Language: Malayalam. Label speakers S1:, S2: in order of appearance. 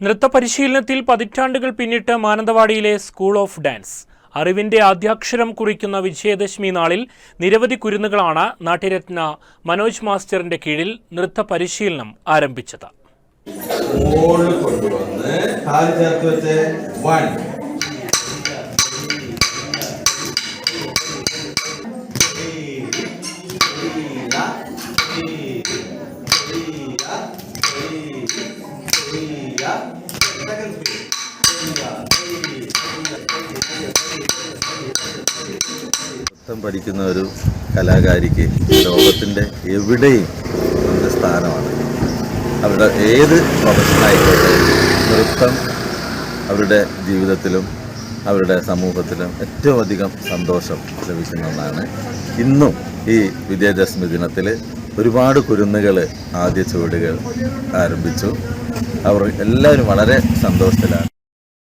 S1: നൃത്തപരിശീലനത്തിൽ പതിറ്റാണ്ടുകൾ പിന്നിട്ട് മാനന്തവാടിയിലെ സ്കൂൾ ഓഫ് ഡാൻസ്. അറിവിന്റെ ആദ്യാക്ഷരം കുറിക്കുന്ന വിജയദശമി നാളിൽ നിരവധി കുരുന്നുകളാണ് നാട്യരത്ന മനോജ് മാസ്റ്ററിന്റെ കീഴിൽ നൃത്തപരിശീലനം ആരംഭിച്ചത്.
S2: നൃത്തം പഠിക്കുന്ന ഒരു കലാകാരിക്ക് ലോകത്തിൻ്റെ എവിടെയും ഒരു സ്ഥാനമാണ്. അവരുടെ ഏത് പ്രൊഫഷനായിക്കോട്ടെ, നൃത്തം അവരുടെ ജീവിതത്തിലും അവരുടെ സമൂഹത്തിലും ഏറ്റവും അധികം സന്തോഷം ലഭിക്കുന്ന ഒന്നാണ്. ഇന്നും ഈ വിജയദശമി ദിനത്തിൽ ഒരുപാട് കുരുന്നുകൾ ആദ്യ ചുവടുകൾ ആരംഭിച്ചു. അവർ എല്ലാവരും വളരെ സന്തോഷത്തിലാണ്.